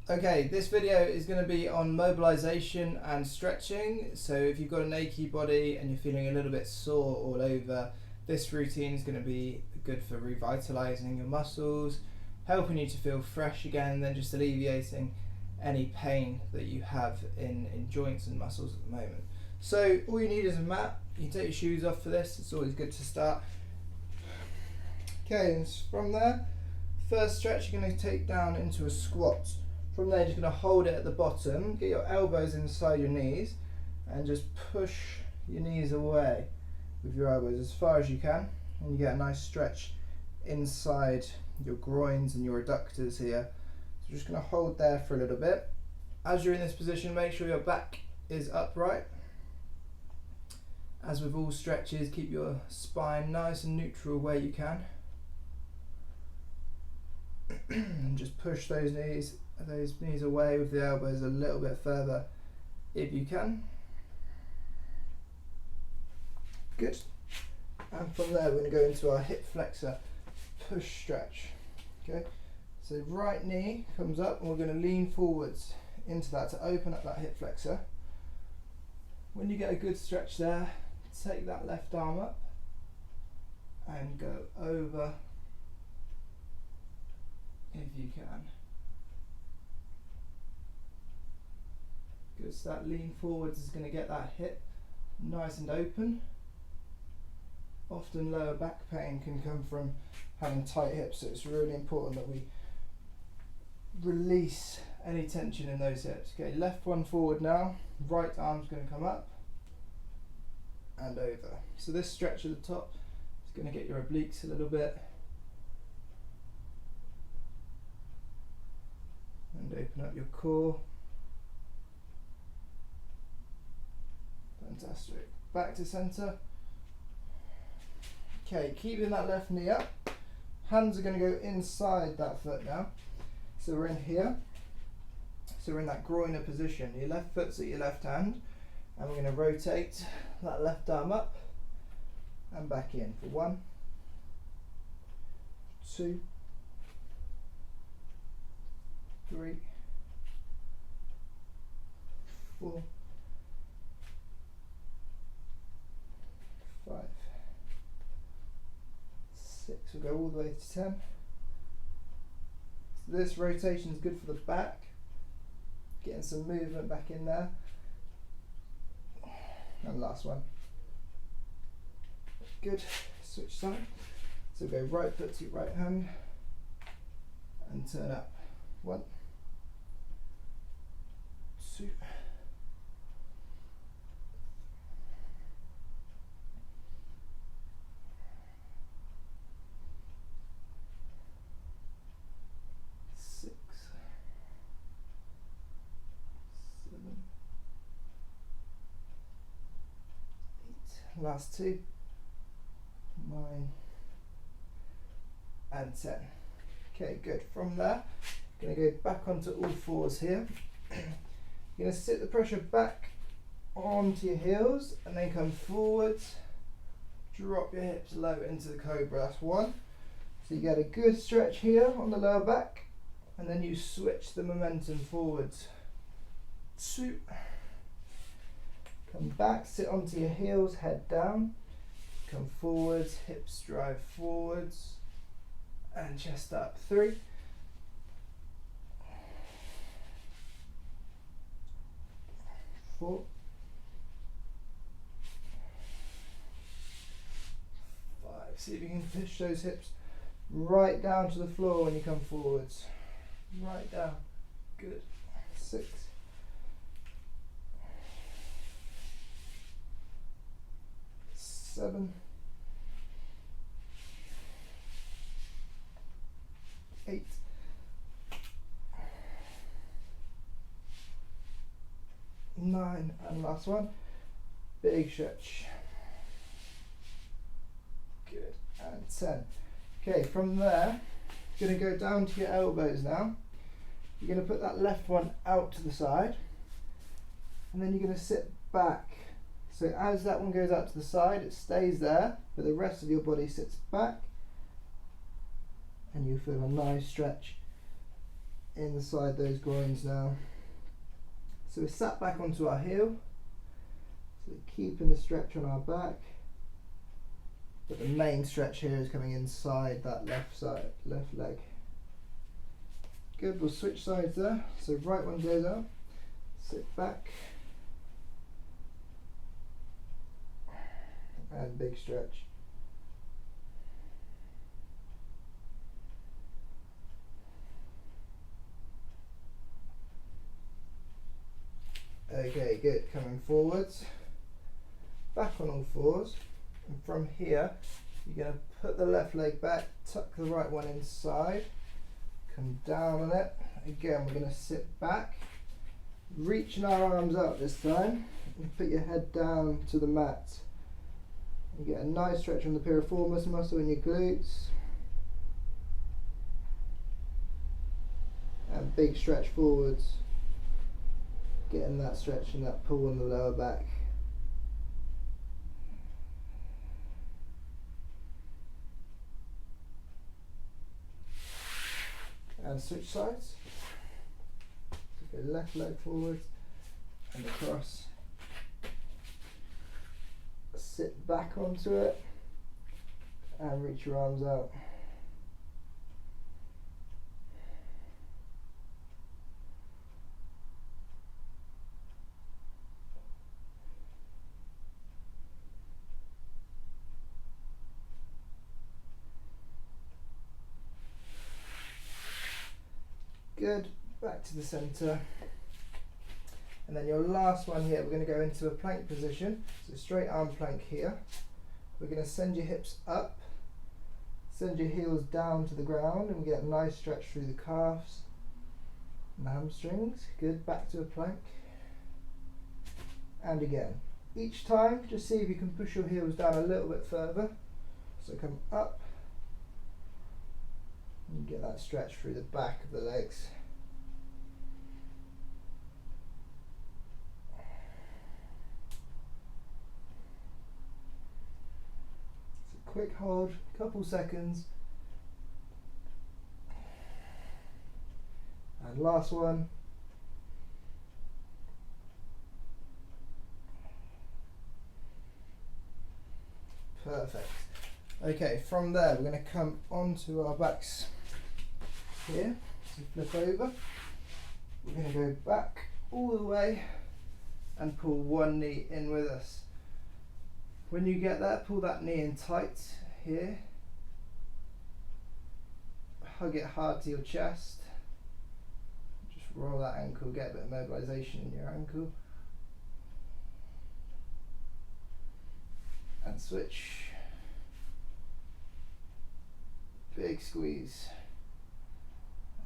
Okay, this video is going to be on mobilisation and stretching. So if you've got an achy body and you're feeling a little bit sore all over, this routine is going to be good for revitalising your muscles, helping you to feel fresh again, and then just alleviating any pain that you have in joints and muscles at the moment. So all you need is a mat. You can take your shoes off for this, it's always good to start. Okay, and from there, first stretch you're going to take down into a squat. From there, you're just going to hold it at the bottom, get your elbows inside your knees, and just push your knees away with your elbows as far as you can. And you get a nice stretch inside your groins and your adductors here. So you're just going to hold there for a little bit. As you're in this position, make sure your back is upright. As with all stretches, keep your spine nice and neutral where you can. And just push those knees away with the elbows a little bit further if you can. Good. And from there we're going to go into our hip flexor push stretch. Okay, so right knee comes up and we're going to lean forwards into that to open up that hip flexor. When you get a good stretch there, take that left arm up and go over if you can. Good, so that lean forwards is going to get that hip nice and open. Often lower back pain can come from having tight hips, so it's really important that we release any tension in those hips. Okay, left one forward now, right arm's going to come up and over. So this stretch at the top is going to get your obliques a little bit and open up your core. Fantastic. Back to centre. Okay, keeping that left knee up. Hands are going to go inside that foot now. So we're in here. So we're in that groiner position. Your left foot's at your left hand. And we're going to rotate that left arm up and back in for 1, 2, 3, 4, 5, 6. We'll go all the way to 10. So this rotation is good for the back, getting some movement back in there. And last one. Good. Switch side. So go right foot to your right hand and turn up. 1, 2, 6, 7, 8. Last 2, 9 and 10. Okay, good. From there, going to go back onto all fours here. You're going to sit the pressure back onto your heels and then come forwards. Drop your hips low into the cobra. That's 1. So you get a good stretch here on the lower back, and then you switch the momentum forwards. 2. Come back, sit onto your heels, head down. Come forwards, hips drive forwards, and chest up. 3. 4. 5. See if you can push those hips right down to the floor when you come forwards. Right down. Good. 6. 7. 8. 9. And last one. Big stretch. Good. And 10. Okay, from there, you're going to go down to your elbows now. You're going to put that left one out to the side, and then you're going to sit back. So as that one goes out to the side, it stays there, but the rest of your body sits back, and you feel a nice stretch inside those groins now. So we're sat back onto our heel, so keeping the stretch on our back, but the main stretch here is coming inside that left leg. Good, we'll switch sides there. So right one goes up, sit back, and big stretch. Okay, good. Coming forwards, back on all fours, and from here you're going to put the left leg back, tuck the right one inside, come down on it. Again, we're going to sit back, reaching our arms out this time, and put your head down to the mat. You get a nice stretch from the piriformis muscle in your glutes, and big stretch forwards. Getting that stretch and that pull on the lower back. And switch sides. So go left leg forwards and across. Sit back onto it and reach your arms out. Good, back to the centre. And then your last one here, we're going to go into a plank position. So straight arm plank here. We're going to send your hips up, send your heels down to the ground, and we get a nice stretch through the calves and the hamstrings. Good, back to a plank. And again. Each time, just see if you can push your heels down a little bit further. So come up. And get that stretch through the back of the legs. So quick hold, couple seconds. And last one. Perfect. Okay, from there we're going to come onto our backs here, so flip over. We're going to go back all the way and pull one knee in with us. When you get that, pull that knee in tight here. Hug it hard to your chest. Just roll that ankle, get a bit of mobilization in your ankle. And switch. Big squeeze.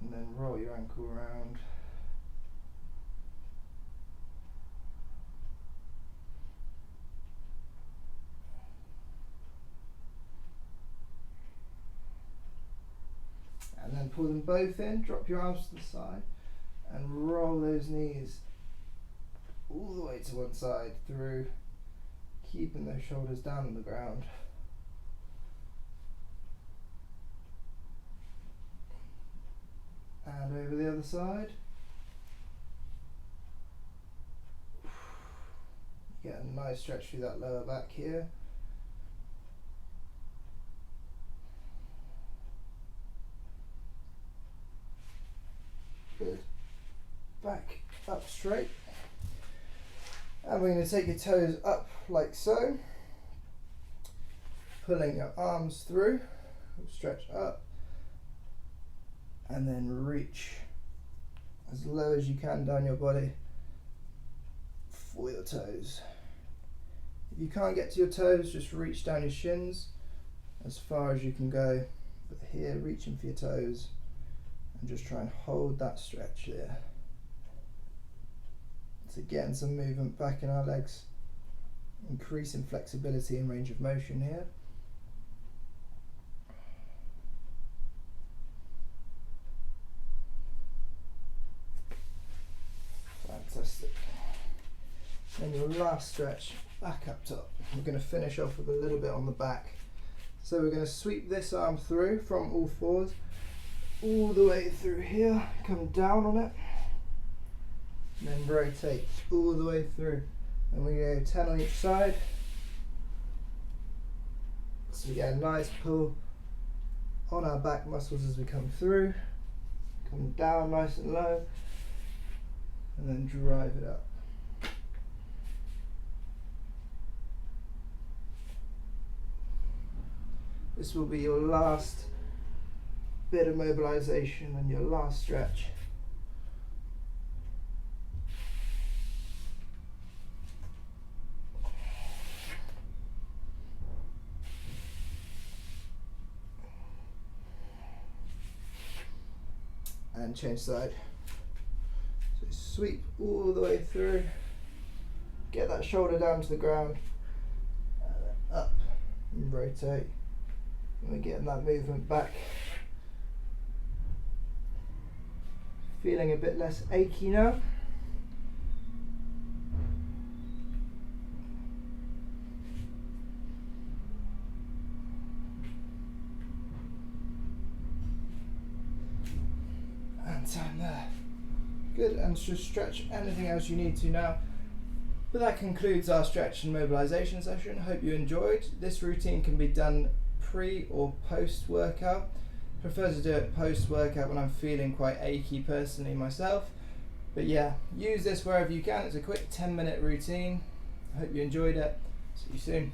And then roll your ankle around. And then pull them both in, drop your arms to the side, and roll those knees all the way to one side through, keeping those shoulders down on the ground. And over the other side. Get a nice stretch through that lower back here. Good. Back up straight. And we're going to take your toes up like so. Pulling your arms through. Stretch up. And then reach as low as you can down your body for your toes. If you can't get to your toes, just reach down your shins as far as you can go. But here, reaching for your toes and just try and hold that stretch there. So getting some movement back in our legs, increasing flexibility and range of motion here. Fantastic. Then your last stretch, back up top. We're going to finish off with a little bit on the back. So we're going to sweep this arm through from all fours, all the way through here, come down on it, and then rotate all the way through. And we go 10 on each side. So we get a nice pull on our back muscles as we come through. Come down nice and low, and then drive it up. This will be your last bit of mobilization and your last stretch. And change side. So sweep all the way through, get that shoulder down to the ground, and then up and rotate. And we're getting that movement back. Feeling a bit less achy now. And time there. Good, and just stretch anything else you need to now. But that concludes our stretch and mobilization session. Hope you enjoyed. This routine can be done pre or post workout. Prefer to do it post workout when I'm feeling quite achy personally myself. But yeah, use this wherever you can. It's a quick 10-minute routine. I hope you enjoyed it. See you soon.